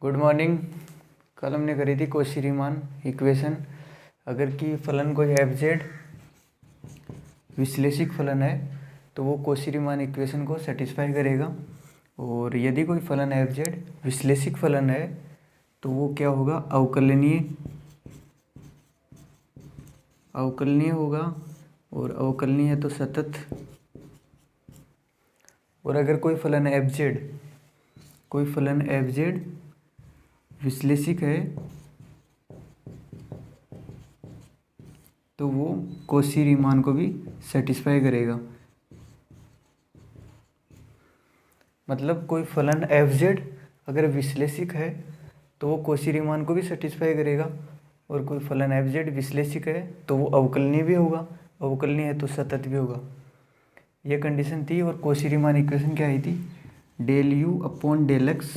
Good morning. कल हमने करी थी कौशी रीमान इक्वेशन। अगर कि फलन कोई एफ जेड विश्लेषिक फलन है तो वो कौशी रीमान इक्वेशन को सेटिस्फाई करेगा, और यदि कोई फलन एफ जेड विश्लेषिक फलन है तो वो क्या होगा, अवकलनीय होगा, और अवकलनीय है तो सतत। और अगर कोई फलन एफ जेड विश्लेषिक है तो वो कौशी रीमान को भी सेटिस्फाई करेगा। मतलब कोई फलन एफ जेड अगर विश्लेषिक है तो वो कौशी रीमान को भी सेटिस्फाई करेगा, और कोई फलन एफ जेड विश्लेषिक है तो वो अवकलनीय भी होगा, अवकलनीय है तो सतत भी होगा। ये कंडीशन थी। और कौशी रीमान इक्वेशन क्या आई थी, del you upon del x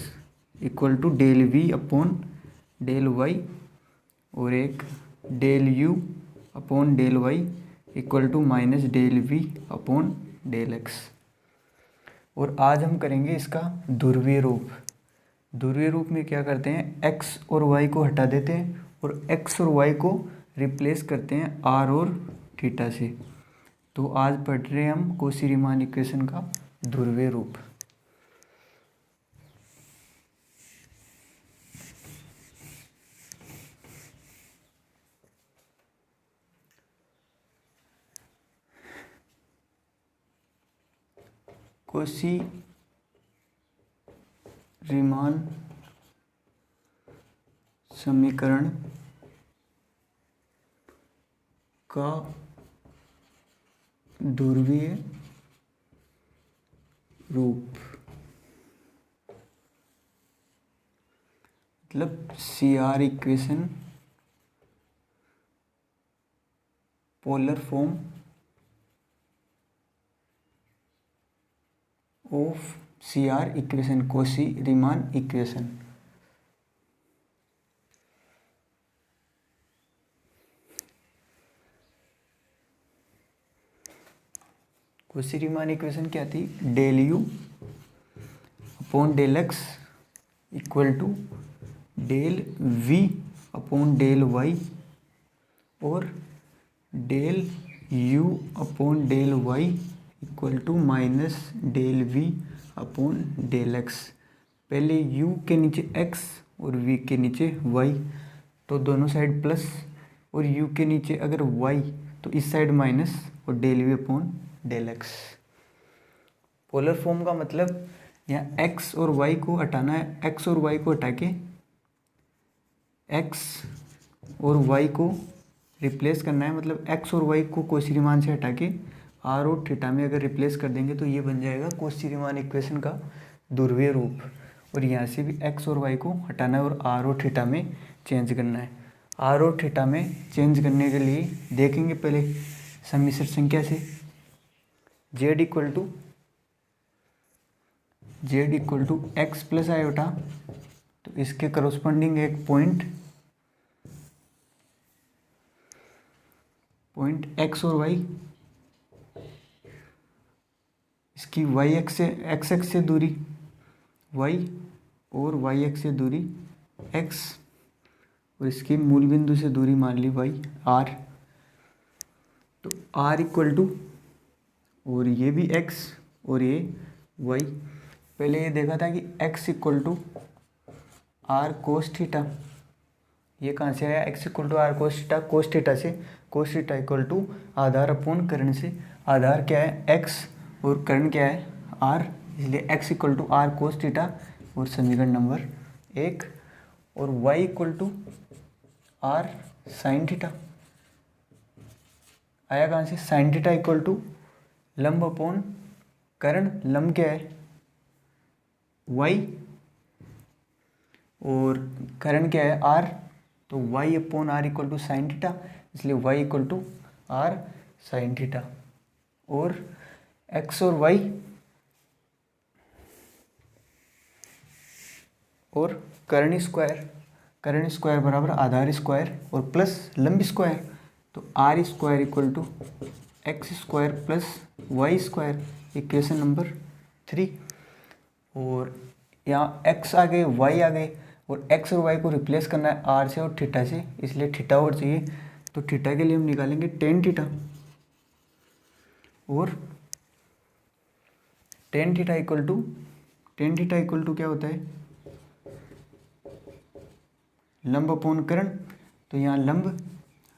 equal to del we upon del Y, और एक del you upon del Y equal to minus del we upon del x. और आज हम करेंगे इसका ध्रुवीय रूप। ध्रुवीय रूप में क्या करते हैं, एक्स और वाई को हटा देते हैं और एक्स और वाई को रिप्लेस करते हैं आर और थीटा से। तो आज पढ़ रहे हैं हम कौशी रीमान इक्वेशन का ध्रुवीय रूप। कौशी रीमान समीकरण का ध्रुवीय रूप मतलब CR equation, polar form of CR equation, Cauchy Riemann equation. Cauchy Riemann equation क्या थी, del you upon del x equal to del we upon del Y, और del you upon del Y equal to minus del we upon del X. पहले u के नीचे x और v के नीचे y, तो दोनों साइड प्लस, और u के नीचे अगर y तो इस साइड माइनस, और del we upon del x. Polar form का मतलब यहाँ x और y को हटाना है, x और y को हटा के x और y को रिप्लेस करना है। मतलब x और y को कौशी रीमान से हटा के r और थीटा में अगर रिप्लेस कर देंगे तो ये बन जाएगा कौशी रीमान इक्वेशन का ध्रुवीय रूप। और यहाँ से भी x और y को हटाना है और r और थीटा में चेंज करना है। r और थीटा में चेंज करने के लिए देखेंगे पहले सम्मिश्र संख्या से, z equal to x plus iota, तो इसके करस्पॉन्डिंग एक पॉइंट x और y, इसकी y एक्स से x एक्स से दूरी y और y एक्स से दूरी x, और इसकी मूल बिंदु से दूरी मान ली y r। तो r इक्वल टू, और ये भी x और ये y। पहले ये देखा था कि x equal to are cos theta, ये कहाँ से आया, x equal to are cos theta से, कोस थीटा इक्वल टू आधार अपॉन कर्ण से। आधार क्या है x और कर्ण क्या है r, इसलिए x equal to are cos theta, और समीकरण नंबर 1। और y equal to r sine theta आया कहाँ से, साइन थीटा इक्वल टू लंब अपॉन कर्ण, लंब क्या है y और कर्ण क्या है r, तो y upon r equal to sine theta, इसलिए y equal to r sine theta. और x और y और कर्ण स्क्वायर बराबर आधार स्क्वायर और प्लस लंब स्क्वायर, तो r square equal to x square plus y square, equation number 3। और यहाँ x आ गए, y आ गए, और एक्स और वाई को रिप्लेस करना है आर से और थीटा से, इसलिए थीटा और चाहिए। तो थीटा के लिए हम निकालेंगे टेन थीटा, और टेन थीटा इक्वल टू क्या होता है, लंब अपॉन कर्ण। तो यहाँ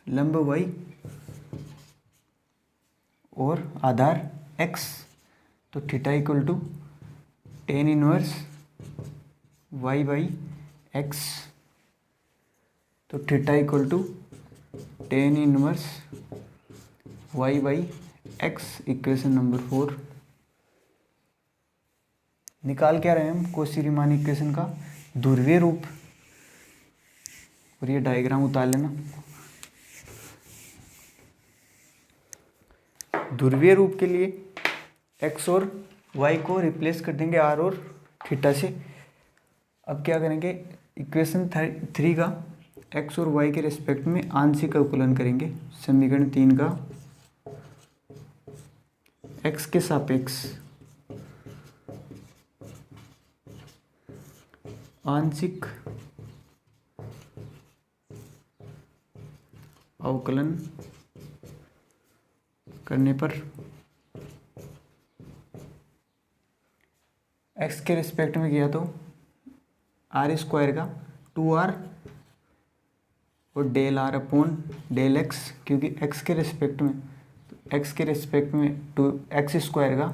लंब वाई और आधार एक्स, तो theta equal to tan inverse Y by X. तो theta equal to tan inverse Y by X, equation number 4। निकाल क्या रहे हैं हम, कोशी-रीमान इक्वेशन का ध्रुवीय रूप। और ये डायग्राम उतार लेना। ध्रुवीय रूप के लिए एक्स और वाई को रिप्लेस कर देंगे आर और थीटा से। अब क्या करेंगे, इक्वेशन 3 का एक्स और वाई के रिस्पेक्ट में आंशिक अवकलन करेंगे। समीकरण 3 का एक्स के सापेक्ष आंशिक अवकलन करने पर एक्स के रिस्पेक्ट में किया तो आर स्क्वायर का 2r और del are upon del x, क्योंकि एक्स के रिस्पेक्ट में टू एक्स स्क्वायर का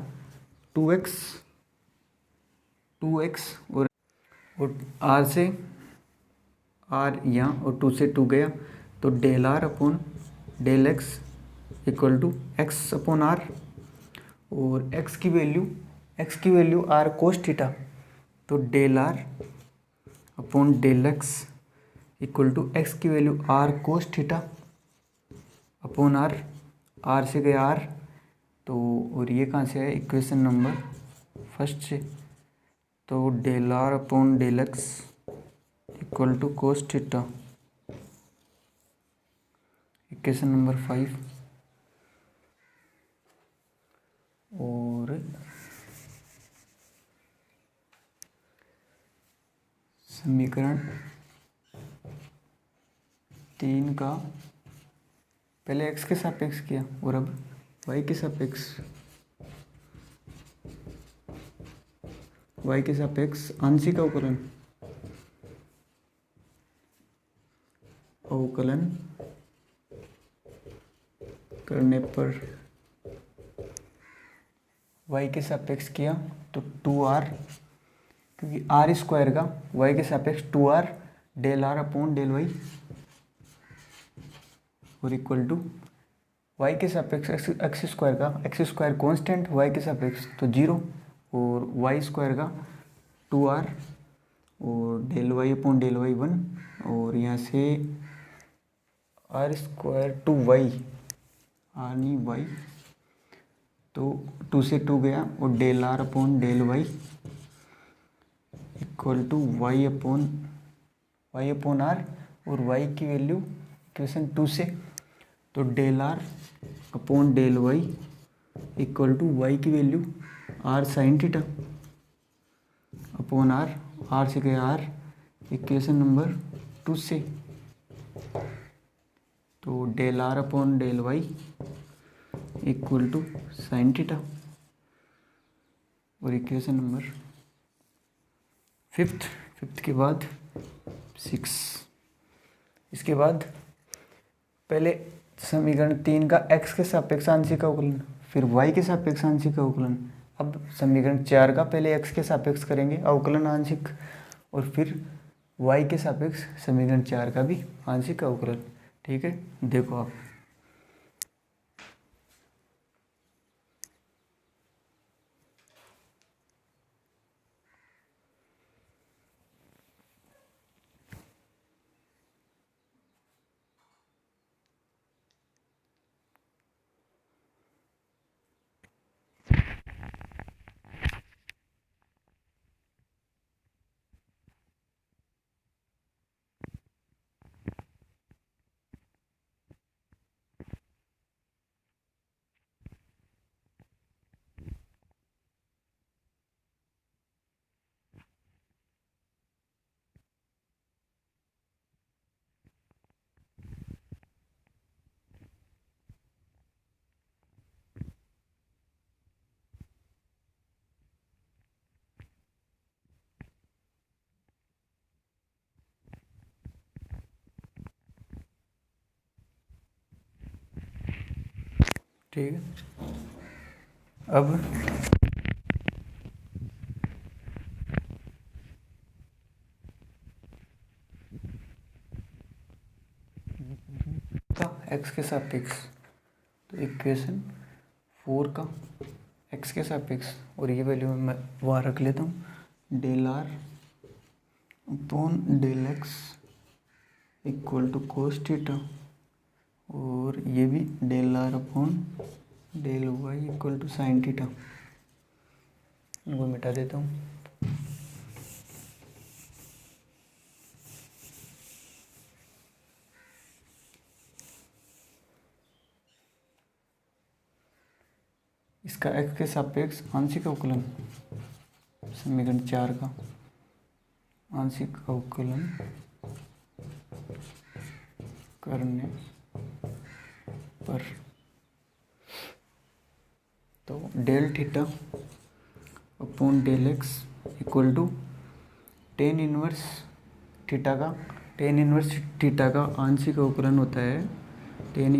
2x और आर से आर यहाँ और 2 से 2 गया, तो del are upon del x equal to X upon are. और एक्स की वैल्यू आर कोस थीटा, तो del are upon del x equal to x की value are cos theta upon are से गया आर। तो और ये कहाँ से है, इक्वेशन नंबर फर्स्ट से। तो del are upon del x equal to cos theta, equation number 5। और समीकरण 3 का पहले एक्स के सापेक्ष किया और अब वाई के सापेक्ष आंशिक अवकलन करने पर वाई के सापेक्ष किया तो 2r, क्योंकि आर स्क्वायर का वाई के सापेक्ष 2r del are upon del Y और इक्वल टू वाई के सापेक्ष एक्स स्क्वायर कांस्टेंट, वाई के सापेक्ष तो 0 और वाई स्क्वायर का 2r और del y upon del y 1, और यहाँ से आर स्क्वायर 2y आर नहीं वाई, तो 2 से 2 गया और del are upon del Y equal to y upon are, और वाई की वैल्यू इक्वेशन 2 से, तो del are upon del Y equal to y की value r sine theta upon are से गया आर, इक्वेशन नंबर 2 से। तो del are upon del Y equal to sine theta, और इक्वेशन नंबर फिफ्थ के बाद 6। इसके बाद पहले समीकरण 3 का एक्स के सापेक्ष आंशिक अवकलन, फिर वाई के सापेक्ष आंशिक अवकलन। अब समीकरण 4 का पहले एक्स के सापेक्ष करेंगे अवकलन आंशिक, और फिर वाई के सापेक्ष समीकरण 4 का भी आंशिक अवकलन। ठीक है, देखो आप। ठीक है। अब का एक्स के सापेक्ष, तो इक्वेशन 4 का एक्स के सापेक्ष, और ये वैल्यू मैं वहाँ रख लेता हूँ, del are upon del x equal to cos theta, और ये भी del are upon del Y equal to sine theta. इनको मिटा देता हूँ। इसका एक्स के सापेक्ष आंशिक अवकलन, समीकरण 4 का आंशिक अवकलन करने पर, तो del theta upon del x equal to tan inverse theta का आंशिक अवकलन होता है, टेन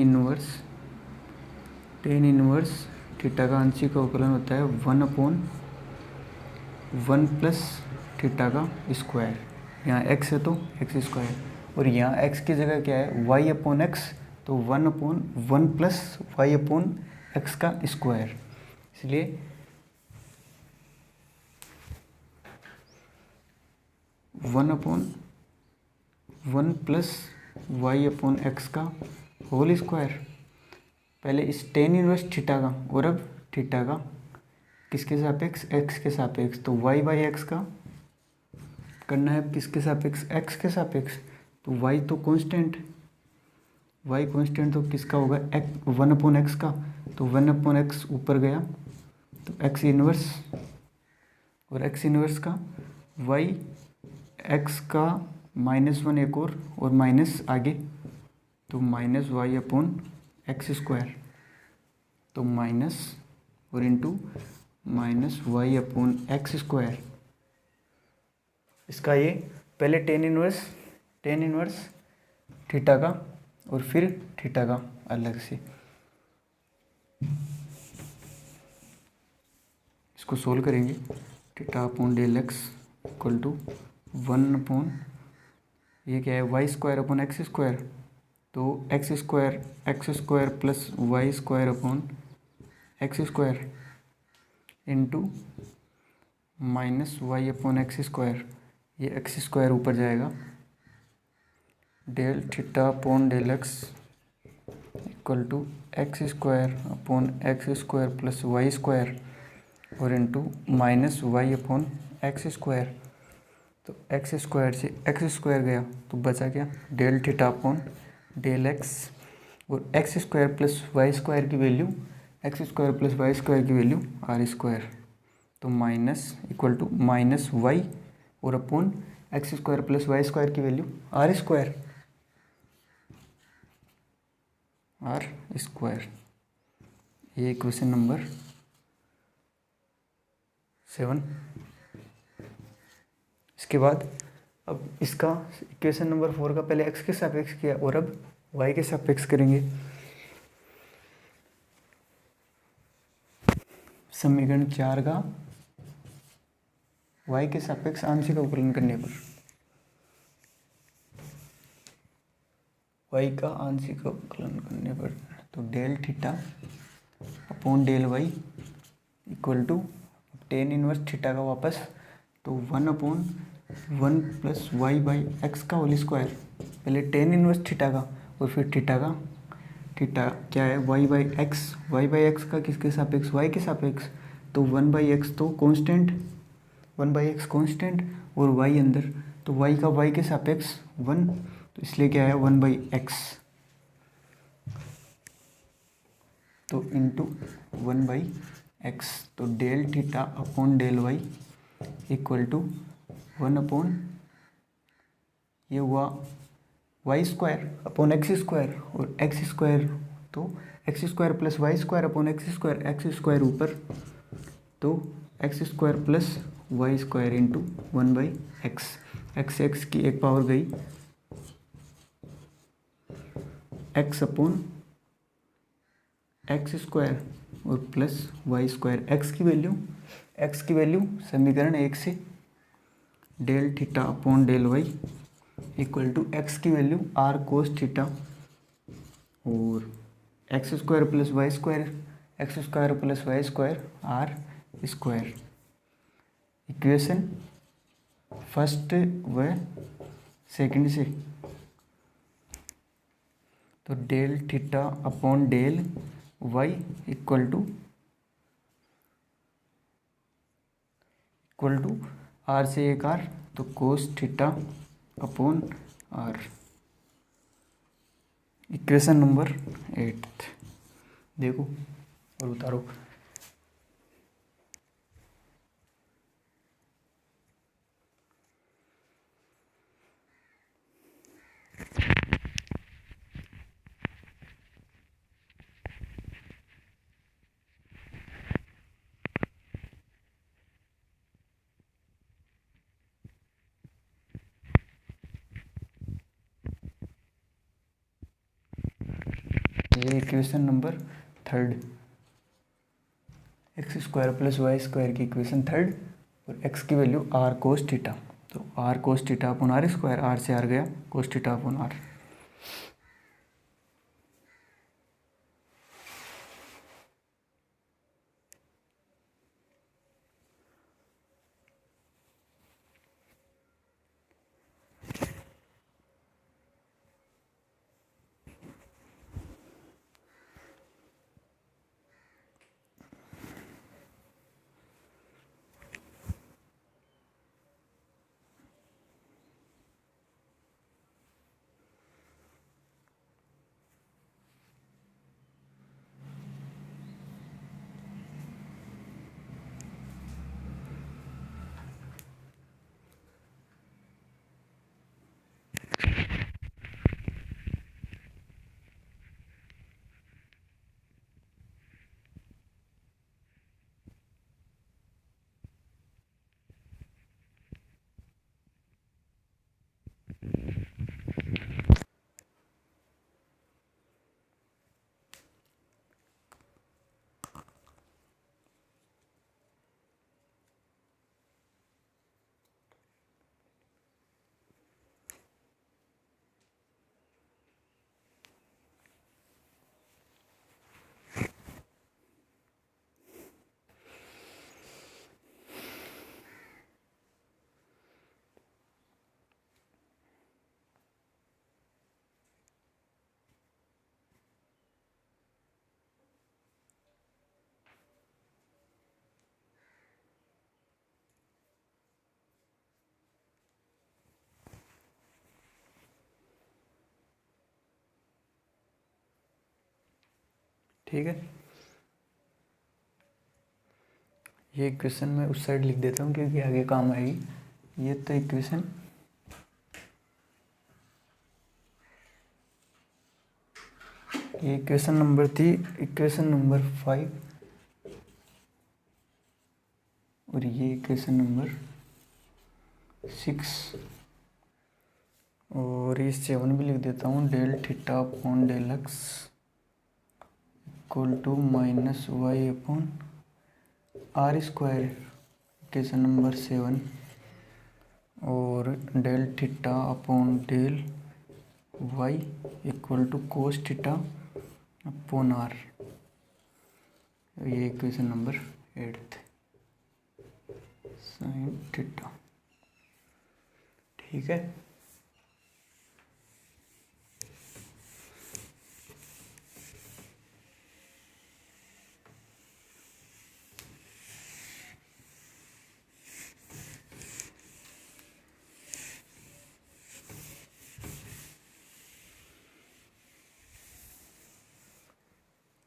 इनवर्स थीटा का आंशिक अवकलन होता है 1/1 प्लस थीटा का स्क्वायर। यहाँ x है तो एक्स स्क्वायर, और यहाँ x की जगह क्या है, y अपॉन एक्स, तो 1/1 प्लस वाई अपॉन एक्स का स्क्वायर। इसलिए 1/1 प्लस वाई अपॉन एक्स का होल स्क्वायर। पहले इस टेन इनवर्स थीटा का, और अब थीटा का किसके सापेक्ष, एक्स के सापेक्ष, तो वाई बाई एक्स का करना है किसके सापेक्ष, एक्स के सापेक्ष। तो वाई तो कांस्टेंट, तो किसका होगा, 1/x का, तो 1/x ऊपर गया तो एक्स इनवर्स, और एक्स इनवर्स का वाई एक्स का -1 एक और माइनस आगे, तो minus y upon x square, तो माइनस और into minus y upon x square. इसका ये पहले टेन इनवर्स थीटा का, और फिर थीटा का अलग से। इसको सोल्व करेंगे, theta upon del x equal to 1 upon, ये क्या है, y square upon x square, तो x square plus y square upon x square into minus y upon x square, ये एक्स स्क्वायर ऊपर जाएगा, del theta upon del x equal to x square upon x square plus y square, और into minus y upon x square. तो x square से x square गया तो बचा क्या, del theta upon del x, और x square plus y square की value, r square, तो minus equal to minus y और upon x square plus y square की वैल्यू आर स्क्वायर, ये क्वेश्चन नंबर 7। इसके बाद अब इसका इक्वेशन नंबर 4 का पहले x के सापेक्ष किया, और अब y के सापेक्ष करेंगे। समीकरण 4 का y के सापेक्ष आंशिक अवकलन करने पर, y का आंशिक अवकलन करने पर, तो del theta upon del Y equal to tan inverse theta का वापस, तो 1/1 प्लस वाई बाई एक्स का होल स्क्वायर, पहले टेन इनवर्स थीटा का और फिर थीटा का, थीटा क्या है, वाई बाई एक्स का किसके सापेक्ष, वाई के सापेक्ष, तो 1/x तो कांस्टेंट, 1/x कांस्टेंट और वाई अंदर, तो वाई का वाई के सापेक्ष 1, तो इसलिए क्या है 1/x, तो इंटू 1/x, तो del theta upon del Y equal to 1 upon, ये हुआ y square upon x square, और एक्स स्क्वायर तो x square plus y square upon x square ऊपर, तो x square plus y square into 1/x, x की एक power गई, x upon x square और प्लस वाई स्क्वायर। एक्स की value समीकरण 1 से del theta upon del Y equal to x की वैल्यू आर कोस थीटा और x square plus y square r square. Equation first व second से, तो del theta upon del Y equal to r से एक r, तो cos theta upon r. Equation number 8 देखो और उतारो। ये equation number 3 x square plus y square की इक्वेशन 3 और एक्स की वैल्यू आर कोस थीटा, तो r cos theta upon r square, r से आर गया कोस थीटा अपॉन आर। ठीक है, ये इक्वेशन मैं उस साइड लिख देता हूँ क्योंकि आगे काम आएगी। ये तो इक्वेशन ये इक्वेशन नंबर थी, इक्वेशन नंबर 5 और ये इक्वेशन नंबर 6 और ये 7 भी लिख देता हूँ। Del theta upon del x equal to minus y upon r square, equation number 7 और del theta upon del Y equal to cos theta upon r. ये इक्वेशन नंबर 8 साइन थीटा। ठीक है,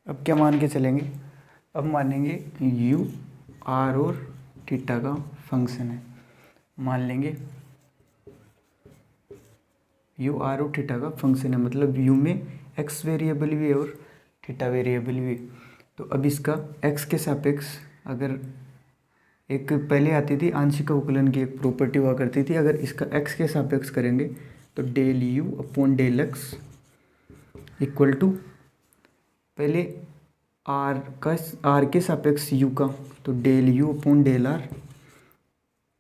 अब क्या मान के चलेंगे? अब मानेंगे यू आर और थीटा का फंक्शन है। मान लेंगे यू आर और थीटा का फंक्शन है, मतलब यू में एक्स वेरिएबल भी है और थीटा वेरिएबल भी। तो अब इसका एक्स के सापेक्ष, अगर एक पहले आती थी आंशिक अवकलन की एक प्रॉपर्टी हुआ करती थी, अगर इसका एक्स के सापेक्ष करेंगे तो del you upon del x equal to, पहले आर का, आर के सापेक्ष यू का, तो del you upon del r,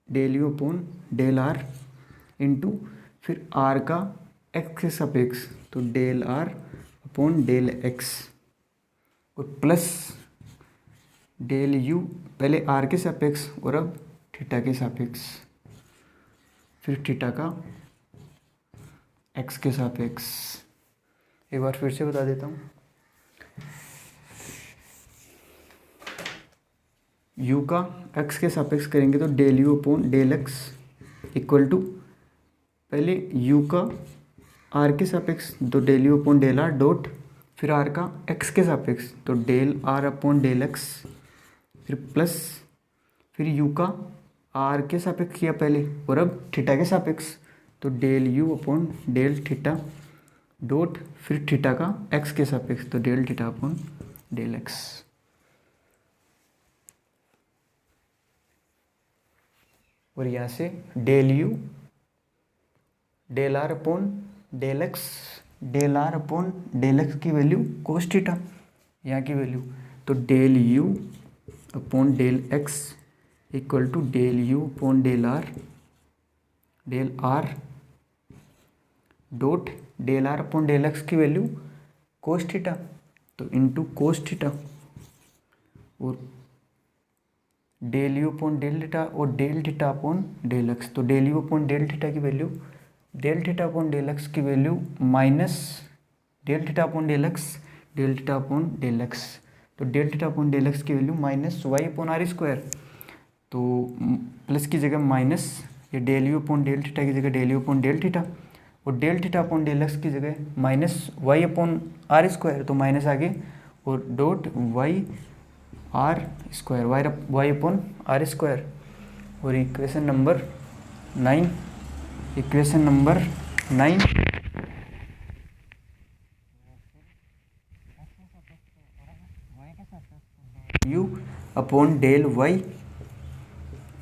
del you upon del r into फिर आर का एक्स के सापेक्ष, तो del are upon del x, और प्लस डेल यू पहले आर के सापेक्ष और अब थीटा के सापेक्ष, फिर थीटा का एक्स के सापेक्ष। एक बार फिर से बता देता हूँ, यू का एक्स के सापेक्ष करेंगे तो del you upon del x equal to पहले यू का आर के सापेक्ष तो del you upon del r dot फिर आर का एक्स के सापेक्ष तो del are upon del x, फिर प्लस फिर यू का आर के सापेक्ष किया पहले और अब थीटा के सापेक्ष तो del you upon del theta dot फिर थीटा का एक्स के सापेक्ष तो del theta upon del x. और यहाँ से del u del are upon del x, del are upon del x की वैल्यू कोस थीटा यहाँ की वैल्यू, तो del you upon del x equal to del you upon del r dot del are upon del x की value cos theta तो into cos theta और del you upon del theta और del theta upon del x, तो del you upon del theta की value del theta upon del x की value minus del theta upon del x, del theta upon del x, तो del theta upon del x की value minus y upon r square, तो plus की जगह minus, ये del you upon del theta की जगह del you upon del theta और del theta upon del x की जगह minus y upon r square, तो माइनस आगे और dot y r square y upon r square. और equation number 9, equation number 9 u upon del Y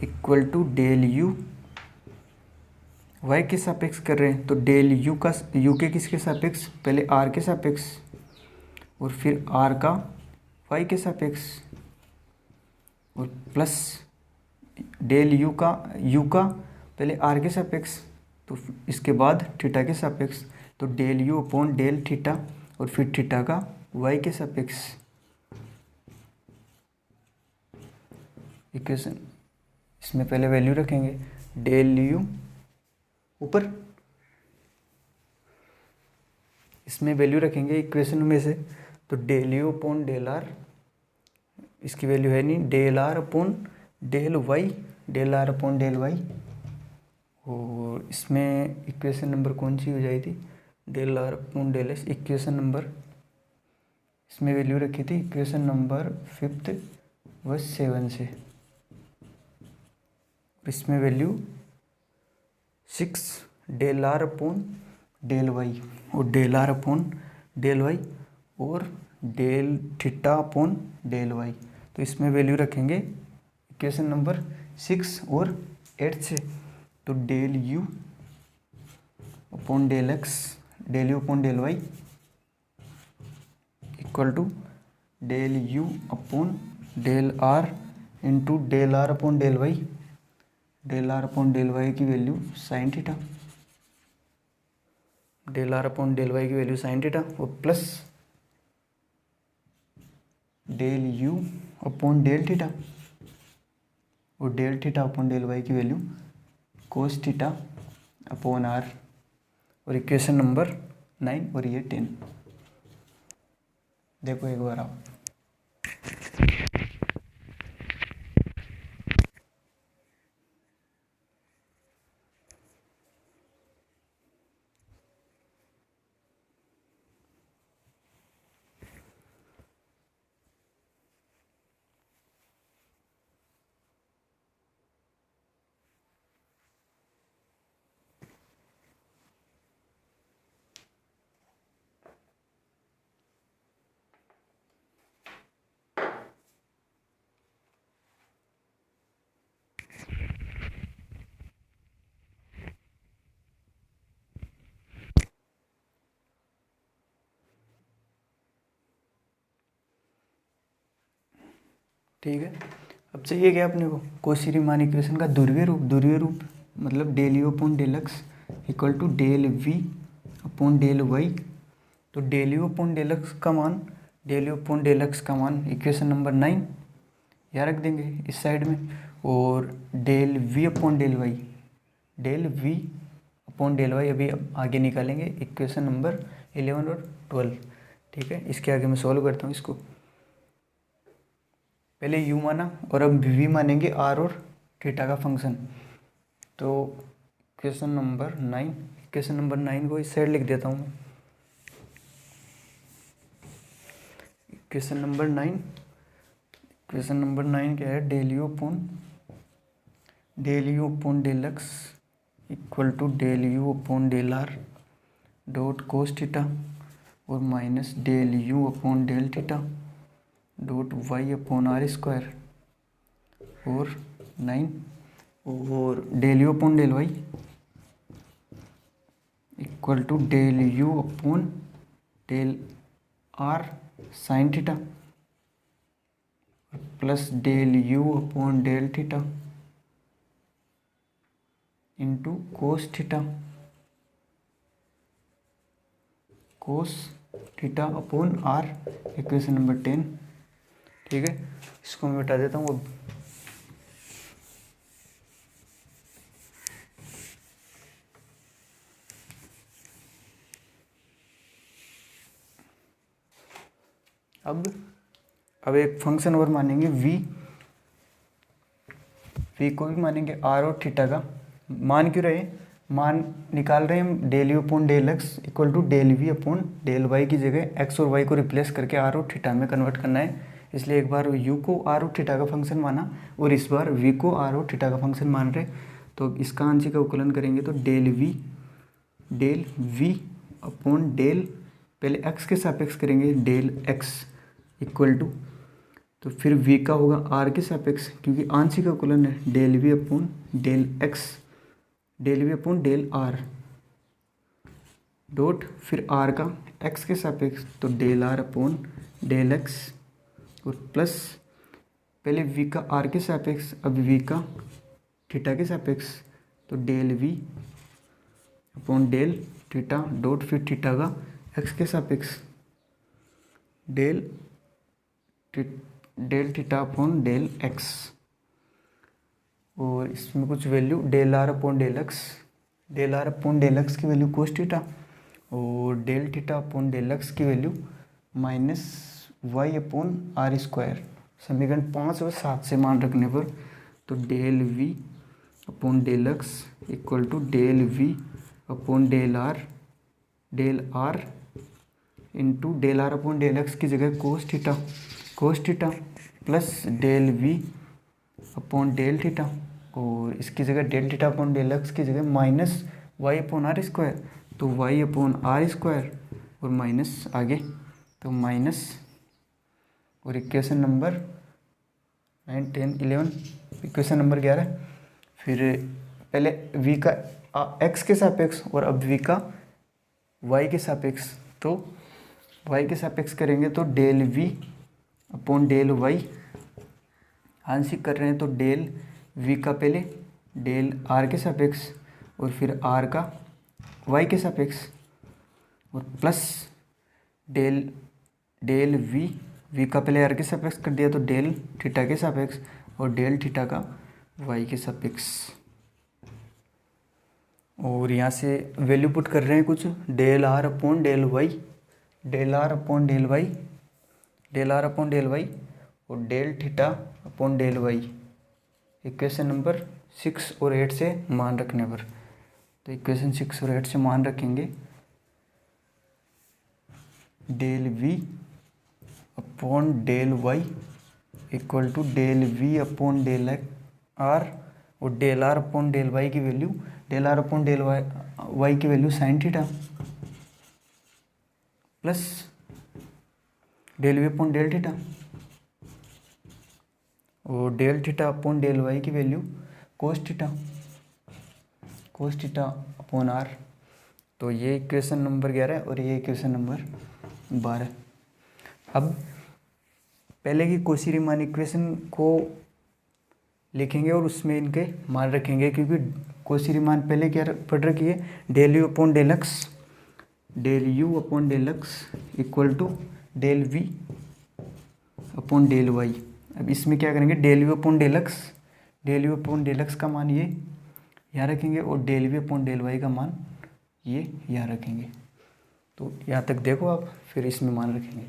equal to del u y के सापेक्ष कर रहे हैं तो डेल यू का यू के किसके सापेक्ष पहले आर के सापेक्ष और फिर आर का वाई के सापेक्ष और प्लस डेल यू का पहले आर के सापेक्ष तो इसके बाद थीटा के सापेक्ष तो del you upon del theta और फिर थीटा का वाई के सापेक्ष। इक्वेशन इसमें पहले वैल्यू रखेंगे डेल यू ऊपर, इसमें वैल्यू रखेंगे इक्वेशन में से तो del you upon del r, इसकी वैल्यू है नहीं, del are upon del y, del are upon del Y, और इसमें इक्वेशन नंबर कौन सी हो जाएगी del are upon del s, equation number इसमें वैल्यू रखी थी इक्वेशन नंबर 5 व 7 से, इसमें value 6 del are upon del Y और del are upon del Y और del theta upon del y, तो इसमें वैल्यू रखेंगे इक्वेशन नंबर 6 और 8 से, तो del you upon del x, del you upon del Y equal to del you upon del r into del are upon del y, del are upon del y की value sine theta, del are upon del y की value sine theta और plus del you upon del theta और del theta upon del y की value cos theta upon are, और equation number 9 और ये 10। देखो एक बार आप ठीक है। अब चाहिए क्या अपने को, कॉची रीमान इक्वेशन का ध्रुवीय रूप। ध्रुवीय रूप मतलब del you upon del x equal to del we upon del y. तो del you upon del x का मान, del you upon del x का मान इक्वेशन नंबर 9 यहाँ रख देंगे इस साइड में, और del we upon del y, del we upon del y अभी आगे निकालेंगे इक्वेशन नंबर 11 और 12। ठीक है, इसके आगे मैं सॉल्व करता हूँ इसको। पहले यू माना और अब वी मानेंगे आर और थीटा का फंक्शन। तो इक्वेशन नंबर 9, इक्वेशन नंबर 9 को इस साइड लिख देता हूँ मैं। इक्वेशन नंबर 9, इक्वेशन नंबर 9 क्या है, del you upon del x equal to del you upon del r dot cos theta और minus del you upon del theta dot y upon r square और 9 और del you upon del Y equal to del you upon del r sine theta plus del you upon del theta into cos theta upon r, equation number 10। ठीक है, इसको मैं बता देता हूँ अब एक फंक्शन और मानेंगे वी को भी मानेंगे आर और थीटा का मान क्यों रहे, मान निकाल रहे हैं हम del you upon del x equal to del we upon del y की जगह एक्स और वाई को रिप्लेस करके आर और थीटा में कन्वर्ट करना है। इसलिए एक बार यू को आर और थीटा का फंक्शन माना और इस बार वी को आर और थीटा का फंक्शन मान रहे। तो इसका आंशिक अवकलन करेंगे तो डेल वी अपॉन डेल, पहले एक्स के सापेक्ष करेंगे डेल एक्स इक्वल टू, तो फिर v का होगा r के सापेक्ष क्योंकि आंशिक अवकलन है del we upon del x, del we upon del r dot फिर r का x के सापेक्ष तो del are upon del x और प्लस पहले v का r के सापेक्ष अब v का थीटा के सापेक्ष तो del we upon del theta dot फिर थीटा का x के सापेक्ष del theta upon del x और इसमें कुछ value del are upon del x, del are upon del x की वैल्यू कोस थीटा और del theta upon del x की value minus y upon r square. समीकरण 5 और 7 से मान रखने पर तो del we upon del x equal to del we upon del r into del are upon del x की जगह cos theta plus del we upon del theta और इसकी जगह del theta upon del x की जगह minus y upon r square, तो y upon r square और minus आगे तो माइनस और इक्वेशन नंबर 9, 10, 11, इक्वेशन नंबर 11 फिर पहले v का x के सापेक्ष और अब v का y के सापेक्ष, तो y के सापेक्ष करेंगे तो del v upon del y आंशिक कर रहे हैं तो डेल v का पहले डेल r के सापेक्ष और फिर r का y के सापेक्ष और प्लस डेल v का पहले r के सापेक्ष कर दिया तो डेल थीटा के सापेक्ष और डेल थीटा का y के सापेक्ष और यहाँ से वैल्यू पुट कर रहे हैं कुछ del are upon del y, del are upon del y, del are upon del Y और del theta upon del y equation number 6 और 8 से मान रखने पर। तो इक्वेशन 6 और 8 से मान रखेंगे del we upon del Y equal to del we upon del r और del are upon del y की value, del are upon del y की value sine theta plus del we upon del theta और del theta upon del y की value cos theta upon r. तो ये equation number 11 और ये equation number 12। अब पहले की कोशी रीमान इक्वेशन को लिखेंगे और उसमें इनके मान रखेंगे, क्योंकि कोशी रीमान पहले क्या पढ़ रखी है, del you upon del x equal to del we upon del y. अब इसमें क्या करेंगे, del you upon del x का मान ये यहाँ रखेंगे और del we upon del y का मान ये यहाँ रखेंगे। तो यहाँ तक देखो आप, फिर इसमें मान रखेंगे।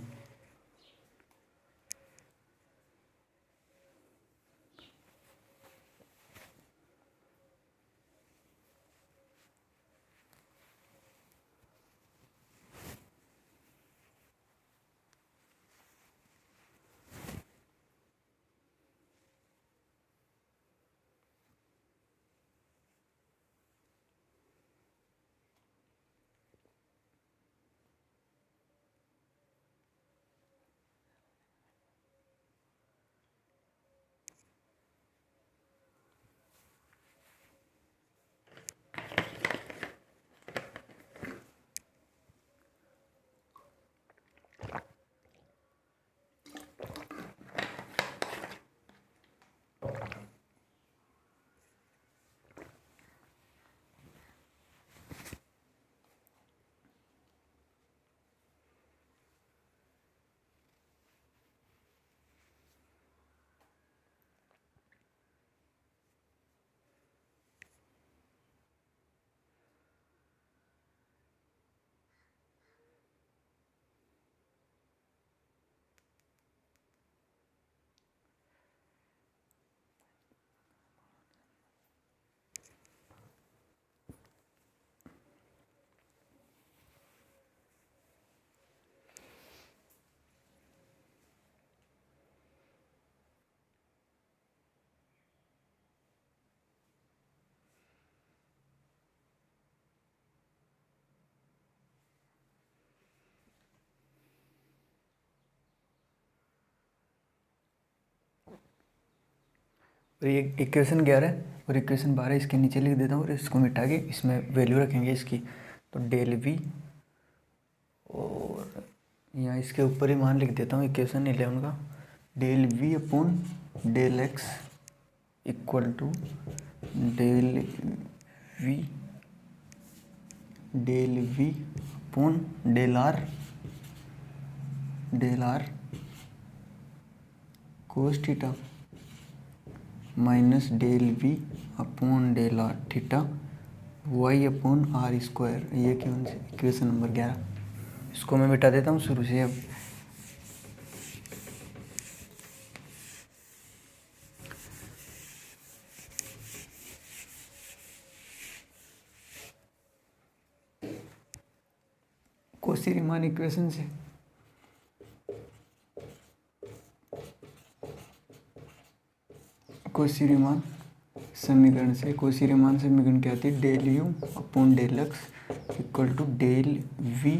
और ये इक्वेशन 11 और इक्वेशन 12 इसके नीचे लिख देता हूँ और इसको मिटा के इसमें वैल्यू रखेंगे इसकी। तो डेल वी, और यहाँ इसके ऊपर ही मान लिख देता हूँ इक्वेशन 11 का, del we upon del x equal to del we upon del r cos theta minus del we upon del r theta y upon r square. ये क्यों इक्वेशन नंबर 11। इसको मैं मिटा देता हूँ शुरू से। अब कोशी रीमान इक्वेशन से कोशी रीमान समीकरण क्या आती है, del you upon del x equal to del we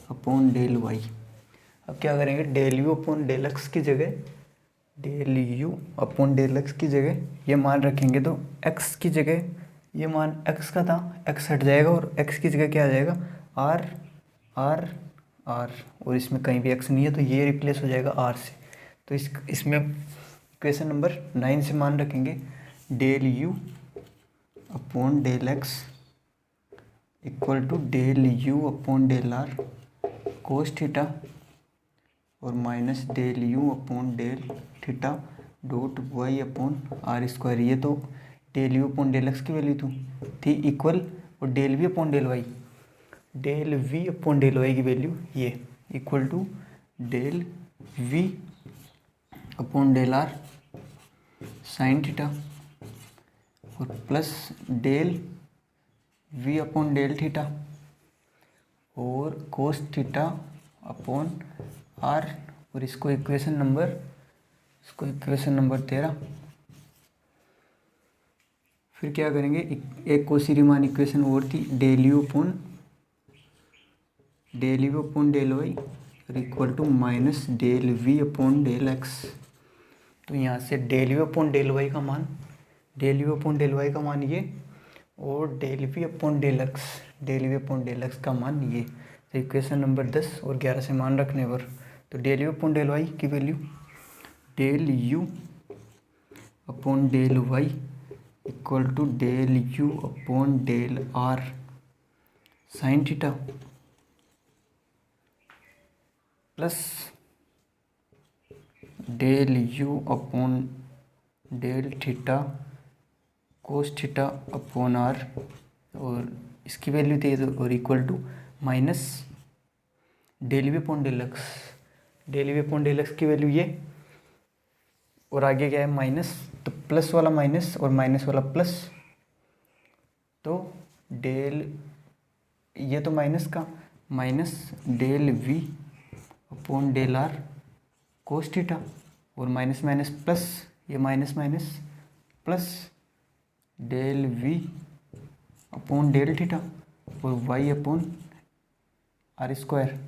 upon del y. अब क्या करेंगे, del you upon del x की जगह ये मान रखेंगे। तो एक्स की जगह ये मान एक्स का था, एक्स हट जाएगा और एक्स की जगह क्या आ जाएगा, आर आर आर, और इसमें कहीं भी एक्स नहीं है तो ये रिप्लेस हो जाएगा आर से। तो इसमें इक्वेशन नंबर 9 से मान रखेंगे, del you upon del x equal to del you upon del r cos theta और minus del you upon del theta dot y upon r square. ये तो del you upon del x की value थी equal, और del we upon del y की value ये equal to del we upon del r sine theta और plus del we upon del theta और cos theta upon are. और इसको equation number 13। फिर क्या करेंगे, एक कोशी रीमान इक्वेशन और थी, del you upon del Y और equal to minus del we upon del x. तो यहाँ से del you upon del y का मान ये, और del we upon del x का मान ये। तो इक्वेशन नंबर 10 और 11 से मान रखने पर, तो del you upon del y की value del you upon del Y equal to del you upon del r sine theta plus del you upon del theta cos theta upon are, और इसकी value दे दो, और equal to minus del we upon del x, del we upon del x की value ये, और आगे क्या है माइनस, तो प्लस वाला माइनस और माइनस वाला प्लस, तो डेल ये तो माइनस का minus del we upon del r cos theta, और माइनस माइनस प्लस, ये minus minus plus del we upon del theta और वाई अपॉन आर स्क्वायर।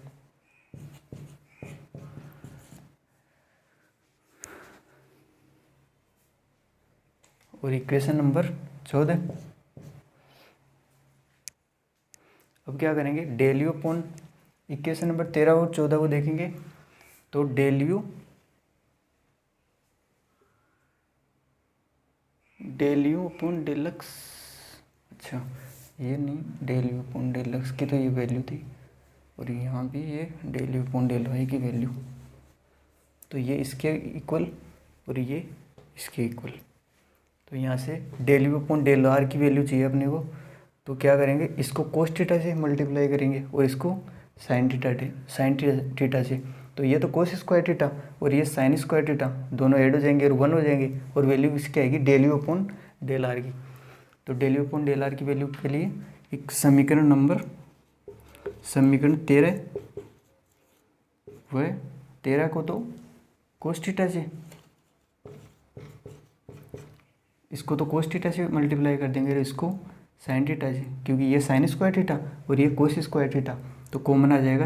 और इक्वेशन नंबर 14, अब क्या करेंगे, del you upon, equation number 13 और 14 को देखेंगे तो del you upon del x, अच्छा ये नहीं, del you upon del x की तो ये वैल्यू थी, और यहाँ भी ये del you upon del y की वैल्यू, तो ये इसके इक्वल और ये इसके इक्वल, तो यहाँ से del you upon del r की वैल्यू चाहिए अपने को, तो क्या करेंगे, इसको कोस थीटा से मल्टीप्लाई करेंगे और इसको साइन थीटा से, तो ये तो कोस स्क्वायर थीटा और ये साइन स्क्वायर थीटा, दोनों ऐड हो जाएंगे और 1 हो जाएंगे, और वैल्यू इसकी आएगी del you upon del r की। तो del you upon del r की वैल्यू के लिए एक समीकरण 13, वह 13 को तो कोस थीटा से, इसको तो कोस थीटा से मल्टीप्लाई कर देंगे और इसको साइन थीटा से, क्योंकि ये साइन स्क्वायर थीटा और ये कोस स्क्वायर थीटा, तो कॉमन आ जाएगा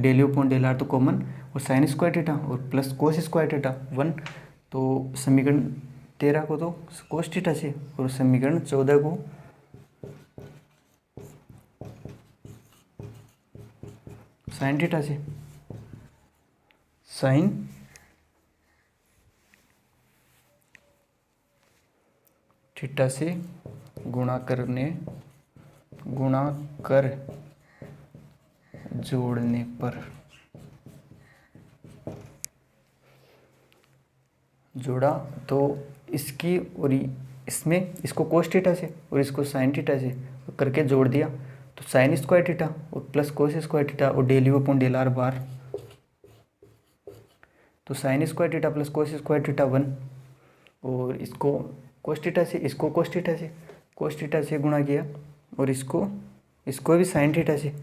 del you upon del r तो कॉमन, और साइन स्क्वायर थीटा और प्लस कोस स्क्वायर थीटा 1, तो समीकरण 13 को तो कोस थीटा से और समीकरण 14 को साइन थीटा से, साइन थीटा से गुणा कर जोड़ने पर जोड़ा, तो इसकी और इसमें इसको कोस थीटा से और इसको साइन थीटा से करके जोड़ दिया, तो साइन स्क्वायर थीटा और प्लस कोस स्क्वायर थीटा और del you upon del r बार, तो sine square theta plus cos square theta 1, और इसको कोस थीटा से, इसको कोस थीटा से गुणा किया, और इसको भी साइन थीटा से,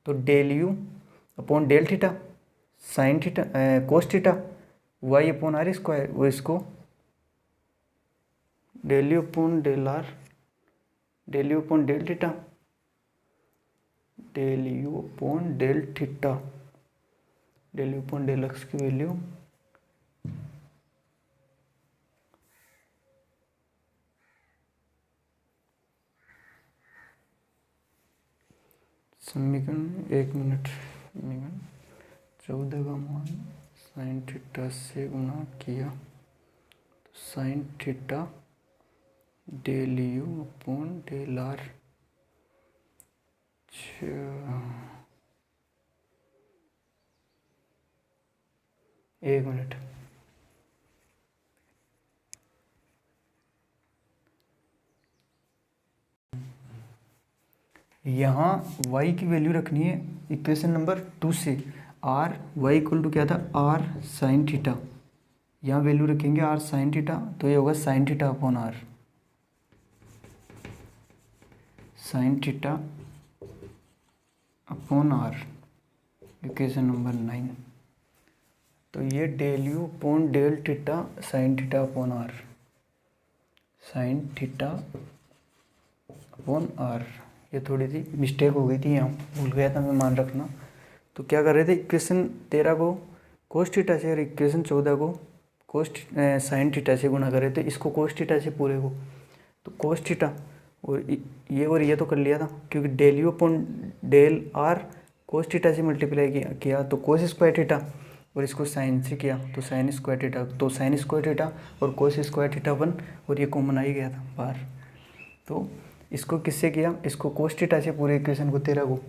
तो del you upon del theta sine theta cos theta y upon r square, और इसको del you upon del r, del you upon del theta, del you upon del theta, del you upon del x की value समीकरण 1 minute, समीकरण 14 का मान sign theta से गुणा किया, तो sine theta del you upon del r, 1 minute, यहाँ y की वैल्यू रखनी है इक्वेशन नंबर 2 से, r y इक्वल टू क्या था, r साइन थीटा, यहाँ वैल्यू रखेंगे r साइन थीटा, तो ये होगा sine theta upon r, sine theta upon r, equation number 9, तो ये del you upon del theta sine theta upon r, sine theta upon r, ये थोड़ी सी मिस्टेक हो गई थी, यहाँ भूल गया था मैं, मान रखना। तो क्या कर रहे थे, इक्वेशन 13 को कोस थीटा से और इक्वेशन 14 को साइन थीटा से गुणा कर रहे थे, इसको कोस थीटा से पूरे को, तो कोस थीटा और ये तो कर लिया था, क्योंकि del you upon del r cos theta से मल्टीप्लाई किया तो कोस स्क्वायर थीटा, और इसको साइन से किया तो साइन स्क्वायर थीटा, तो साइन स्क्वायर थीटा और कोस स्क्वायर थीटा 1 और ये कॉमन आ ही गया था बाहर। तो इसको किससे किया, इसको कोस थीटा से पूरे इक्वेशन को 13 को,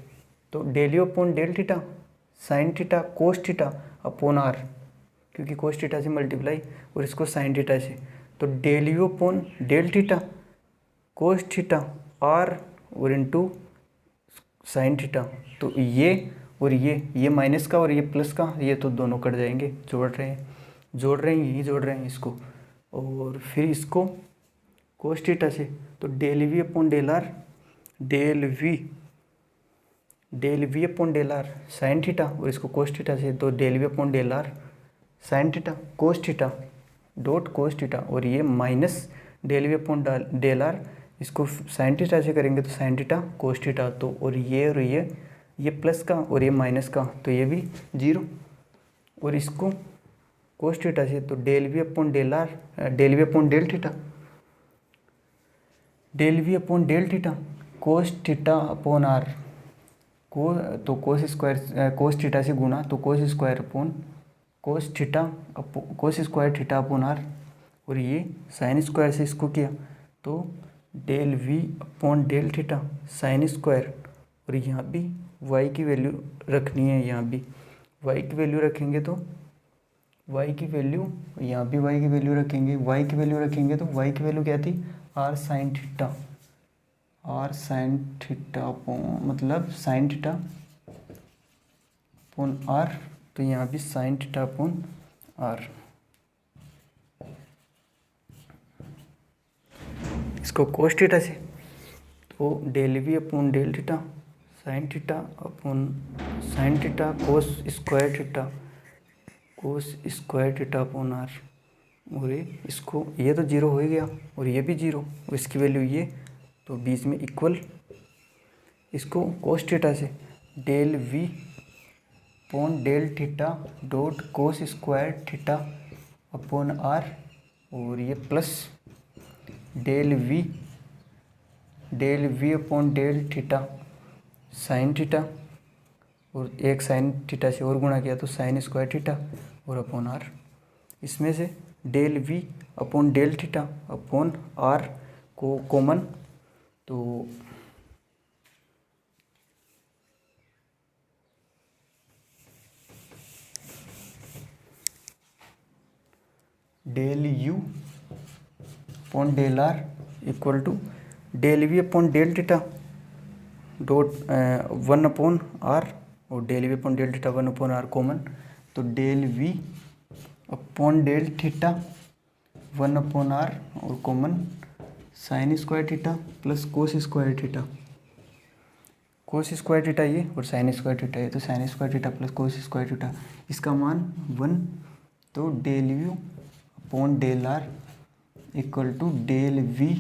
तो del you upon del theta sine theta cos theta upon r, क्योंकि कोस थीटा से मल्टीप्लाई और इसको साइन थीटा से, तो del you upon del theta cos theta r और इंटू साइन थीटा। तो ये और ये माइनस का और ये प्लस का, ये तो दोनों कट जाएंगे, जोड़ रहे हैं यही जोड़ रहे हैं इसको, और फिर इसको कोस थीटा से, तो del we upon del are upon del r sine theta, और इसको कोस थीटा से, तो del we upon del r sine theta cos theta dot cos theta, और ये minus del we upon del r, इसको sine theta से करेंगे तो साइन थीटा कोस थीटा, तो और ये प्लस का और ये माइनस का, तो ये भी 0, और इसको कोस थीटा से, तो del we upon del r del we upon del theta cos theta upon r को, तो कोस थीटा से गुना, तो cos square theta upon are, और ये साइन स्क्वायर से इसको किया, तो del we upon del theta sine square, और यहाँ भी y की वैल्यू रखनी है, यहाँ भी y की वैल्यू रखेंगे, तो y की वैल्यू यहाँ भी y की वैल्यू रखेंगे, तो y की वैल्यू क्या थी, r साइन थीटा मतलब साइन थीटा अपॉन r, तो यहाँ भी साइन थीटा अपॉन r, इसको कोस थीटा से, तो del we upon del theta sine theta upon sine theta cos square theta upon are, और इसको ये तो 0 हो ही गया और ये भी 0, और इसकी वैल्यू ये, तो बीच में इक्वल, इसको कोस थीटा से del we upon del theta dot cos square theta upon are, और ये plus del we upon del theta sine theta, और एक साइन थीटा से और गुणा किया तो साइन स्क्वायर थीटा और अपॉन आर, इसमें से del we upon del theta upon r को कॉमन, तो del you upon del r equal to del we upon del theta dot 1 upon are, और del we upon del theta 1 upon r common, तो del we upon del theta 1 upon are और common sine square theta plus cos square theta ये और sine square theta ये, तो sine square theta plus cos square theta, इसका मान 1, तो del you upon del r equal to del v,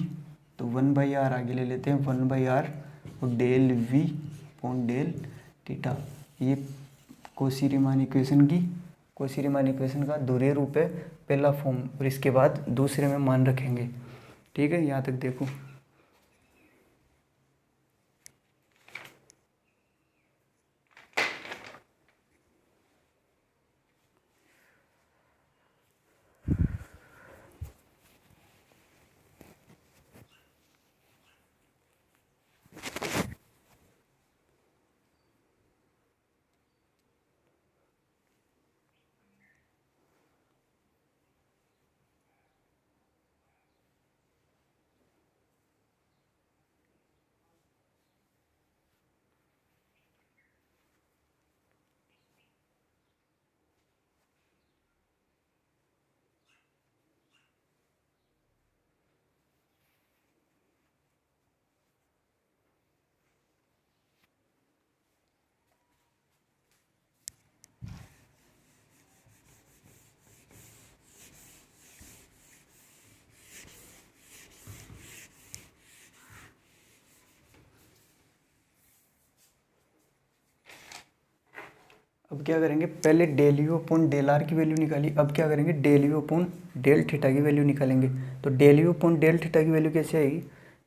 तो 1/r आगे ले लेते हैं, 1/r और del we upon del theta, ये कॉची रीमान इक्वेशन का दोहरे रूप है पहला फॉर्म, और इसके बाद दूसरे में मान रखेंगे। ठीक है, यहाँ तक देखो। अब क्या करेंगे, पहले del you upon del r की वैल्यू निकाली, अब क्या करेंगे del you upon del theta की वैल्यू निकालेंगे। तो del you upon del theta की वैल्यू कैसे आएगी,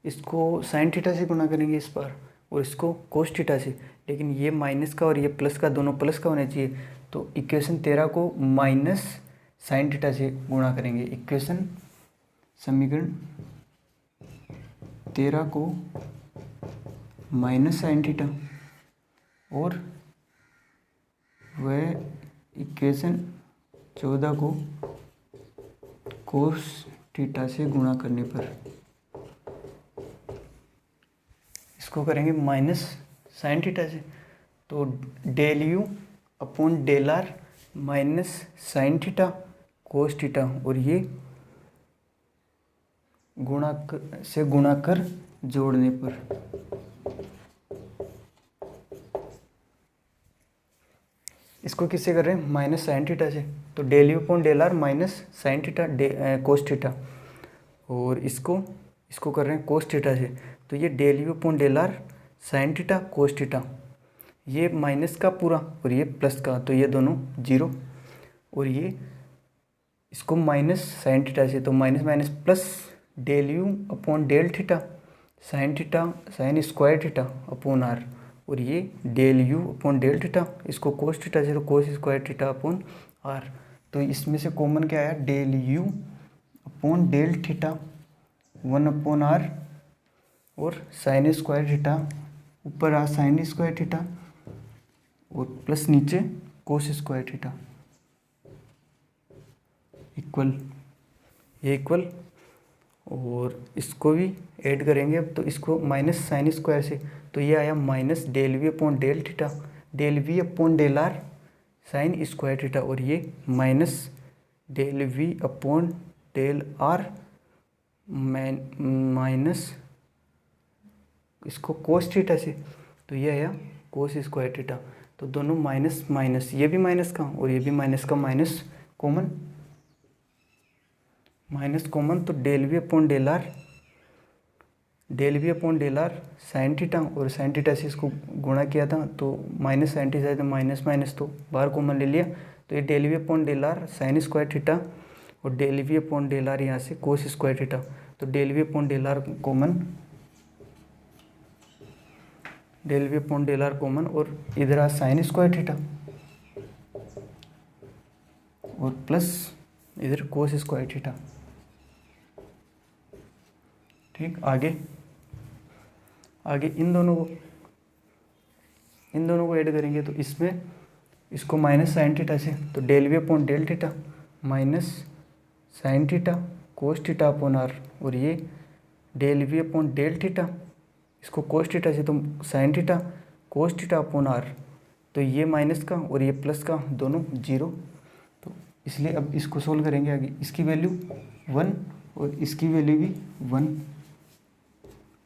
इसको साइन थीटा से गुणा करेंगे इस बार, और इसको कोस थीटा से, लेकिन ये माइनस का और ये प्लस का दोनों प्लस का होना चाहिए, तो इक्वेशन 13 को माइनस साइन थीटा से गुणा करेंगे। इक्वेशन समीकरण 13 को माइनस साइन थीटा और वह इक्वेशन 14 को कोस थीटा से गुणा करने पर इसको करेंगे माइनस साइन थीटा से, तो del you upon del r minus sine theta cos theta, और ये गुणा कर जोड़ने पर इसको किससे कर रहे हैं, माइनस साइन थीटा से, तो del you upon del r minus sine theta cos theta, और इसको कर रहे हैं कोस थीटा से, तो ये del you upon del r sine theta cos theta, ये माइनस का पूरा और ये प्लस का, तो ये दोनों जीरो, और ये इसको माइनस साइन थीटा से, तो minus minus plus del you upon del theta sine square theta upon are, और ये del you upon del theta, इसको कोस थीटा से तो cos square theta upon r, तो इसमें से कॉमन क्या आया, del you upon del theta 1 upon are, और साइन स्क्वायर थीटा ऊपर आ साइन स्क्वायर थीटा और प्लस नीचे कोस स्क्वायर थीटा इक्वल, ये इक्वल, और इसको भी ऐड करेंगे अब, तो इसको माइनस साइन स्क्वायर से, तो ये आया minus del we upon del theta del we upon del r sine square theta, और ये minus del we upon del r minus इसको कोस थीटा से, तो ये आया कोस स्क्वायर थीटा, तो दोनों माइनस माइनस, ये भी माइनस का और ये भी माइनस का माइनस कॉमन, तो del we upon del r sine theta, और साइन थीटा से इसको गुणा किया था तो माइनस साइन थीटा तो माइनस माइनस तो बाहर कॉमन ले लिया, तो ये del we upon del r sine square theta और del we upon del r यहाँ से कोस स्क्वायर थीटा, तो del we upon del r common, और इधर आ साइन स्क्वायर थीटा और प्लस इधर कोस स्क्वायर थीटा। ठीक, आगे इन दोनों को ऐड करेंगे, तो इसमें इसको माइनस साइन थीटा से, तो del we upon del theta minus sine theta cos theta upon are, और ये del we upon del theta, इसको कोस थीटा से तो sine theta cos theta upon r, तो ये माइनस का और ये प्लस का दोनों जीरो, तो इसलिए अब इसको सोल्व करेंगे आगे, इसकी वैल्यू 1 और इसकी वैल्यू भी 1,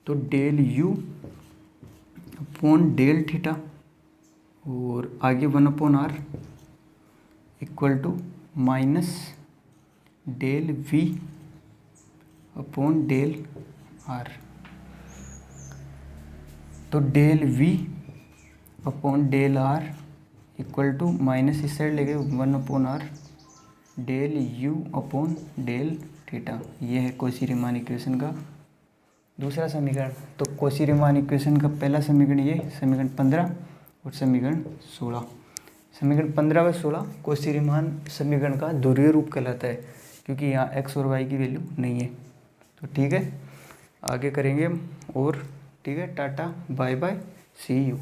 तो del you upon del theta और आगे 1 upon r equal to minus del we upon del r, तो del we upon del r equal to minus इस साइड लेके 1 upon r del you upon del theta, ये है Cauchy-Riemann equation का दूसरा समीकरण। तो कॉची-रीमान इक्वेशन का पहला समीकरण ये समीकरण 15 और समीकरण 16। समीकरण 15 व 16 कॉची-रीमान समीकरण का ध्रुवीय रूप कहलाता है, क्योंकि यहाँ x और y की वैल्यू नहीं है। तो ठीक है, आगे करेंगे हम और, ठीक है, ta ta bye bye see you.